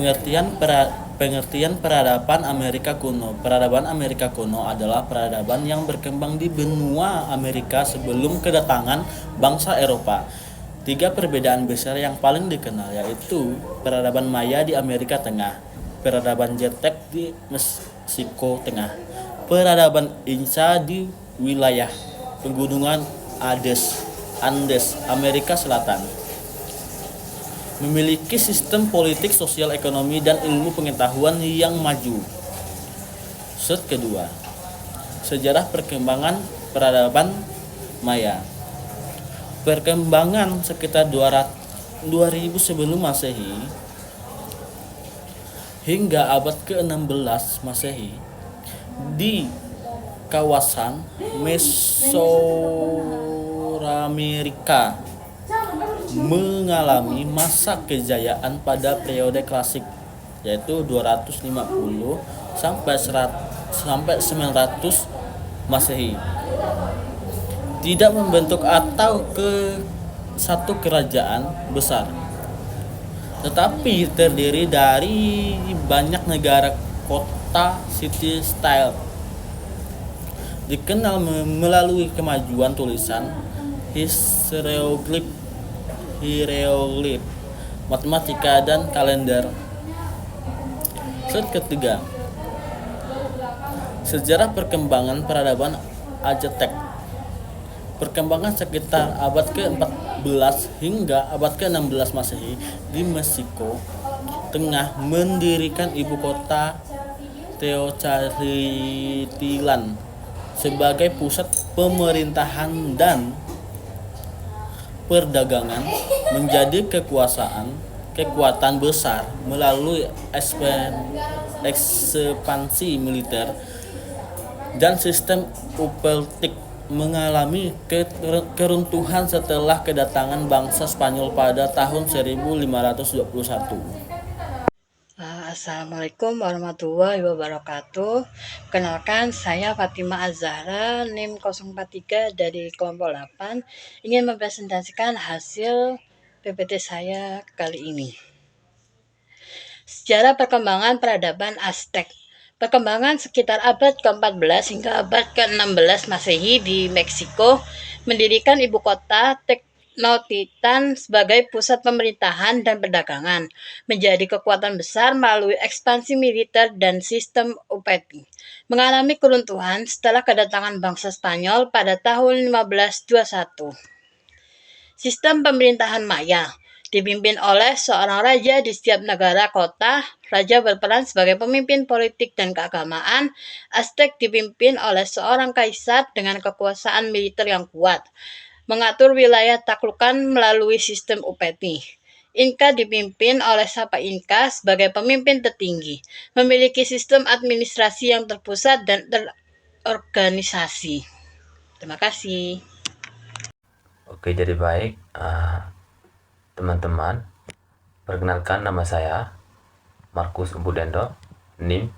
Pengertian peradaban Amerika kuno. Peradaban Amerika kuno adalah peradaban yang berkembang di benua Amerika sebelum kedatangan bangsa Eropa. 3 perbedaan besar yang paling dikenal yaitu peradaban Maya di Amerika Tengah, peradaban Aztec di Meksiko Tengah, peradaban Inca di wilayah pegunungan Andes, Amerika Selatan. Memiliki sistem politik, sosial, ekonomi, dan ilmu pengetahuan yang maju. Set kedua, sejarah perkembangan peradaban Maya. Perkembangan sekitar 2000 sebelum Masehi hingga abad ke-16 Masehi di kawasan Mesoamerika mengalami masa kejayaan pada periode klasik yaitu 250 sampai 900 Masehi. Tidak membentuk atau ke satu kerajaan besar, tetapi terdiri dari banyak negara kota city style. Dikenal melalui kemajuan tulisan, hieroglif, matematika, dan kalender. Set ketiga, sejarah perkembangan peradaban Aztec. Perkembangan sekitar abad ke-14 hingga abad ke-16 Masehi di Meksiko Tengah mendirikan ibu kota Tenochtitlan sebagai pusat pemerintahan dan perdagangan, menjadi kekuatan besar melalui ekspansi militer dan sistem politik. Mengalami keruntuhan setelah kedatangan bangsa Spanyol pada tahun 1521. Assalamualaikum warahmatullahi wabarakatuh. Kenalkan, saya Fatima Az-Zahra, NIM 043 dari kelompok 8, ingin mempresentasikan hasil PPT saya kali ini. Sejarah perkembangan peradaban Aztec. Perkembangan sekitar abad ke-14 hingga abad ke-16 Masehi di Meksiko mendirikan ibu kota Tenochtitlan sebagai pusat pemerintahan dan perdagangan, menjadi kekuatan besar melalui ekspansi militer dan sistem upeti. Mengalami keruntuhan setelah kedatangan bangsa Spanyol pada tahun 1521. Sistem pemerintahan Maya dipimpin oleh seorang raja di setiap negara kota. Raja berperan sebagai pemimpin politik dan keagamaan. Aztec dipimpin oleh seorang kaisar dengan kekuasaan militer yang kuat, mengatur wilayah taklukan melalui sistem upeti. Inka dipimpin oleh Sapa Inka sebagai pemimpin tertinggi, memiliki sistem administrasi yang terpusat dan terorganisasi. Terima kasih. Oke, jadi baik teman-teman, perkenalkan nama saya Markus Budendo, NIM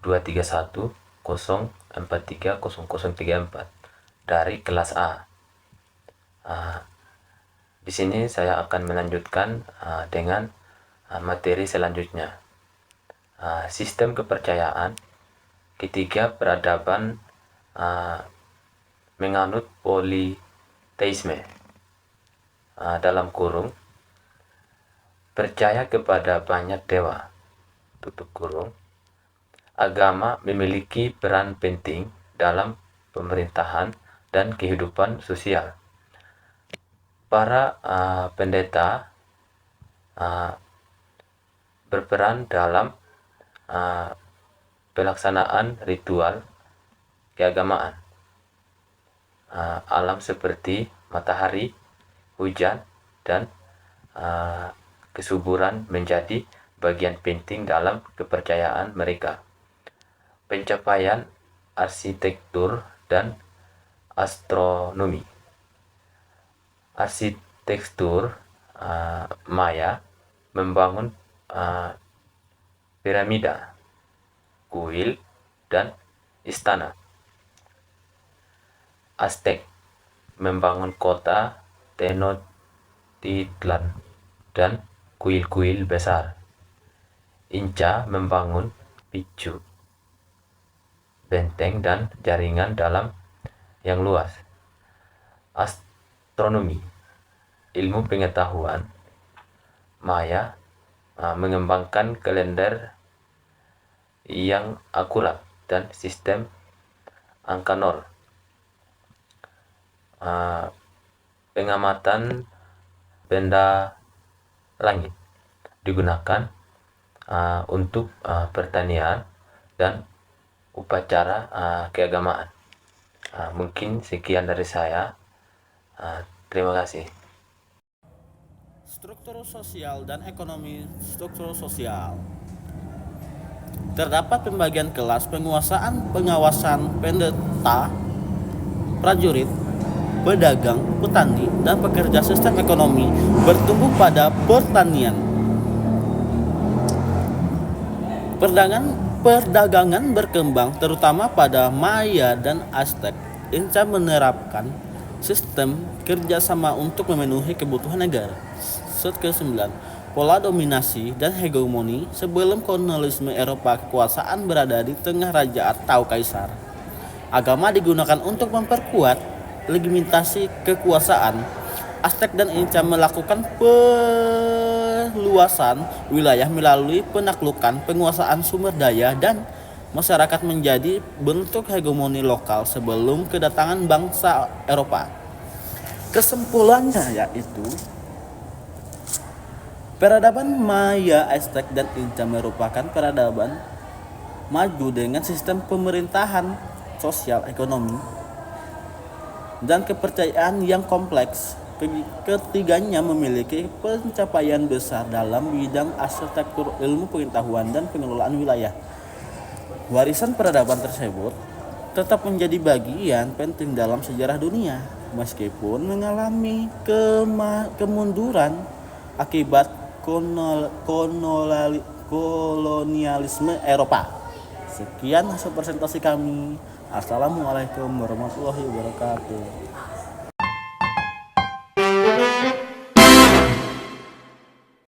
23104300034 dari kelas A. Di sini saya akan melanjutkan dengan materi selanjutnya. Sistem kepercayaan. Ketiga, peradaban menganut politeisme. Dalam kurung, percaya kepada banyak dewa, tutup kurung. Agama memiliki peran penting dalam pemerintahan dan kehidupan sosial. Para pendeta berperan dalam pelaksanaan ritual keagamaan. Alam seperti matahari, hujan, dan kesuburan menjadi bagian penting dalam kepercayaan mereka. Pencapaian arsitektur dan astronomi. Arsitektur Maya membangun piramida, kuil, dan istana. Aztec membangun kota Tenochtitlan dan kuil-kuil besar. Inca membangun picu, benteng, dan jaringan dalam yang luas. Astronomi, ilmu pengetahuan. Maya mengembangkan kalender yang akurat dan sistem angka nol. Pengamatan benda langit digunakan untuk pertanian dan upacara keagamaan. Mungkin sekian dari saya. Terima kasih. Struktur sosial dan ekonomi. Struktur sosial. Terdapat pembagian kelas penguasaan, pengawasan, pendeta, prajurit, pedagang, petani, dan pekerja. Sistem ekonomi bertumbuh pada pertanian. Perdagangan berkembang terutama pada Maya dan Aztec. Inca menerapkan sistem kerjasama untuk memenuhi kebutuhan negara. Ke-9. Pola dominasi dan hegemoni. Sebelum kolonialisme Eropa, kekuasaan berada di tengah raja atau kaisar. Agama digunakan untuk memperkuat legitimasi kekuasaan. Aztec dan Inca melakukan perluasan wilayah melalui penaklukan, penguasaan sumber daya, dan masyarakat menjadi bentuk hegemoni lokal sebelum kedatangan bangsa Eropa. Kesimpulannya yaitu peradaban Maya, Aztec, dan Inca merupakan peradaban maju dengan sistem pemerintahan, sosial, ekonomi, dan kepercayaan yang kompleks. Ketiganya memiliki pencapaian besar dalam bidang arsitektur, ilmu pengetahuan, dan pengelolaan wilayah. Warisan peradaban tersebut tetap menjadi bagian penting dalam sejarah dunia, meskipun mengalami kemunduran akibat kolonialisme Eropa. Sekian hasil presentasi kami. Assalamualaikum warahmatullahi wabarakatuh.